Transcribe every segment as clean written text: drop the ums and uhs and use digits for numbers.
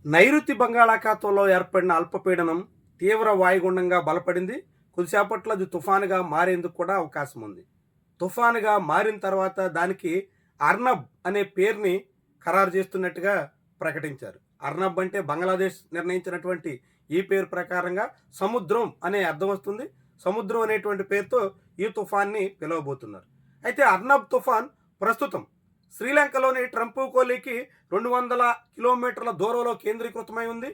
నైరుతి బంగాళాఖాతంలో ఏర్పడిన అల్పపీడనం తీవ్ర వాయుగుండంగా బలపడింది. కొద్దిసేపట్లో అది తుఫానుగా మారేందుకు కూడా అవకాశం ఉంది. తుఫానుగా మారిన తర్వాత దానికి అర్నబ్ అనే పేరుని ఖరారు చేస్తున్నట్టుగా ప్రకటించారు. అర్నబ్ అంటే బంగ్లాదేశ్ నిర్ణయించినటువంటి ఈ పేరు ప్రకారంగా సముద్రం అనే అర్థం వస్తుంది. సముద్రం అనేటువంటి పేరుతో ఈ తుఫాన్ని పిలవబోతున్నారు. అయితే అర్నబ్ తుఫాన్ ప్రస్తుతం శ్రీలంకలోని ట్రంపుకోలికి 200 కిలోమీటర్ల దూరంలో కేంద్రీకృతమై ఉంది.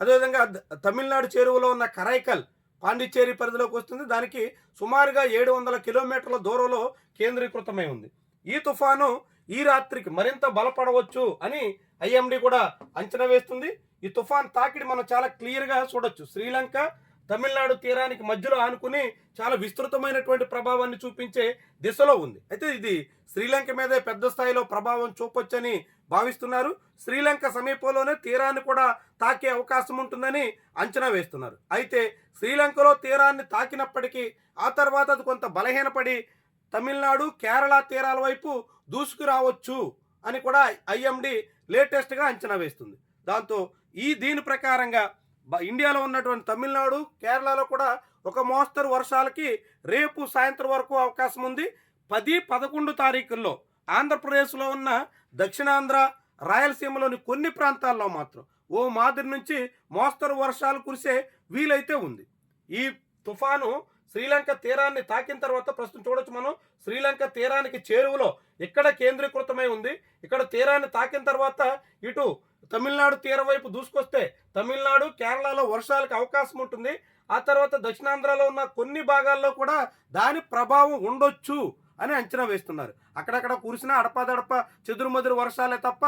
అదేవిధంగా తమిళనాడు చేరువలో ఉన్న కరైకల్ పాండిచ్చేరి పరిధిలోకి వస్తుంది. దానికి సుమారుగా 700 కిలోమీటర్ల దూరంలో కేంద్రీకృతమై ఉంది. ఈ తుఫాను ఈ రాత్రికి మరింత బలపడవచ్చు అని ఐఎండీ కూడా అంచనా వేస్తుంది. ఈ తుఫాన్ తాకిడి మనం చాలా క్లియర్గా చూడొచ్చు. శ్రీలంక తమిళనాడు తీరానికి మధ్యలో ఆనుకుని చాలా విస్తృతమైనటువంటి ప్రభావాన్ని చూపించే దిశలో ఉంది. అయితే ఇది శ్రీలంక మీదే పెద్ద స్థాయిలో ప్రభావం చూపొచ్చని భావిస్తున్నారు. శ్రీలంక సమీపంలోనే తీరాన్ని కూడా తాకే అవకాశం ఉంటుందని అంచనా వేస్తున్నారు. అయితే శ్రీలంకలో తీరాన్ని తాకినప్పటికీ ఆ తర్వాత అది కొంత బలహీనపడి తమిళనాడు కేరళ తీరాల వైపు దూసుకురావచ్చు అని కూడా ఐఎండీ లేటెస్ట్గా అంచనా వేస్తుంది. దాంతో దీని ప్రకారంగా ఇండియాలో ఉన్నటువంటి తమిళనాడు కేరళలో కూడా ఒక మోస్తరు వర్షాలకి రేపు సాయంత్రం వరకు అవకాశం ఉంది. 10-11 తారీఖుల్లో ఆంధ్రప్రదేశ్లో ఉన్న దక్షిణాంధ్ర రాయలసీమలోని కొన్ని ప్రాంతాల్లో మాత్రం ఓ మాదిరి నుంచి మోస్తరు వర్షాలు కురిసే వీలైతే ఉంది. ఈ తుఫాను శ్రీలంక తీరాన్ని తాకిన తర్వాత ప్రస్తుతం చూడొచ్చు మనం, శ్రీలంక తీరానికి చేరువలో ఇక్కడ కేంద్రీకృతమై ఉంది. ఇక్కడ తీరాన్ని తాకిన తర్వాత ఇటు తమిళనాడు తీరం వైపు దూసుకొస్తే తమిళనాడు కేరళలో వర్షాలకు అవకాశం ఉంటుంది. ఆ తర్వాత దక్షిణాంధ్రలో ఉన్న కొన్ని భాగాల్లో కూడా దాని ప్రభావం ఉండొచ్చు అని అంచనా వేస్తున్నారు. అక్కడక్కడ కురిసిన అడపాదడప చెదురుమదురు వర్షాలే తప్ప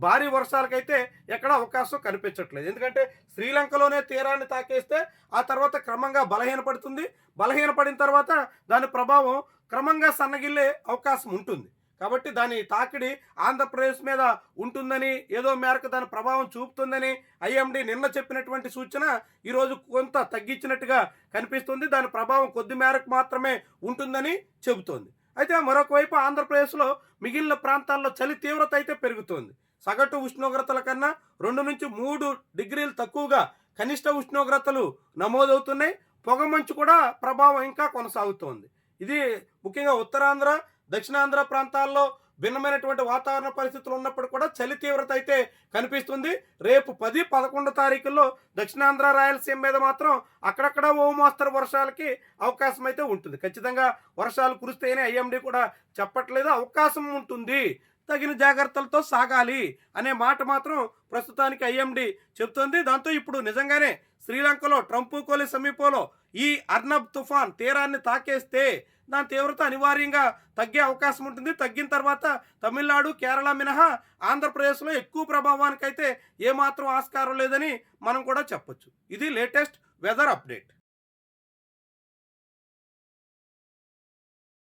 భారీ వర్షాలకైతే ఎక్కడ అవకాశం కనిపించట్లేదు. ఎందుకంటే శ్రీలంకలోనే తీరాన్ని తాకేస్తే ఆ తర్వాత క్రమంగా బలహీనపడుతుంది. బలహీనపడిన తర్వాత దాని ప్రభావం క్రమంగా సన్నగిల్లే అవకాశం ఉంటుంది. కాబట్టి దాని తాకిడి ఆంధ్రప్రదేశ్ మీద ఉంటుందని, ఏదో మేరకు దాని ప్రభావం చూపుతుందని ఐఎండీ నిన్న చెప్పినటువంటి సూచన ఈరోజు కొంత తగ్గించినట్టుగా కనిపిస్తుంది. దాని ప్రభావం కొద్ది మేరకు మాత్రమే ఉంటుందని చెబుతోంది. అయితే మరొక వైపు ఆంధ్రప్రదేశ్లో మిగిలిన ప్రాంతాల్లో చలి తీవ్రత అయితే పెరుగుతోంది. సగటు ఉష్ణోగ్రతల కన్నా 2-3 డిగ్రీలు తక్కువగా కనిష్ట ఉష్ణోగ్రతలు నమోదవుతున్నాయి. పొగమంచు కూడా ప్రభావం ఇంకా కొనసాగుతోంది. ఇది ముఖ్యంగా ఉత్తరాంధ్ర దక్షిణాంధ్ర ప్రాంతాల్లో భిన్నమైనటువంటి వాతావరణ పరిస్థితులు ఉన్నప్పుడు కూడా చలి తీవ్రత అయితే కనిపిస్తుంది. రేపు 10-11 తారీఖుల్లో దక్షిణాంధ్ర రాయలసీమ మీద మాత్రం అక్కడక్కడ ఓ మోస్తరు వర్షాలకి అవకాశం అయితే ఉంటుంది. ఖచ్చితంగా వర్షాలు కురుస్తాయని ఐఎండీ కూడా చెప్పట్లేదు. అవకాశం ఉంటుంది, తగిన జాగ్రత్తలతో సాగాలి అనే మాట మాత్రం ప్రస్తుతానికి ఐఎండీ చెబుతోంది. దాంతో ఇప్పుడు నిజంగానే శ్రీలంకలో ట్రంపుకోలి సమీపంలో ఈ అర్నబ్ తుఫాన్ తీరాన్ని తాకేస్తే దాని తీవ్రత అనివార్యంగా తగ్గే అవకాశం ఉంటుంది. తగ్గిన తర్వాత తమిళనాడు కేరళ మినహా ఆంధ్రప్రదేశ్లో ఎక్కువ ప్రభావానికైతే ఏమాత్రం ఆస్కారం లేదని మనం కూడా చెప్పొచ్చు. ఇది లేటెస్ట్ వెదర్ అప్డేట్.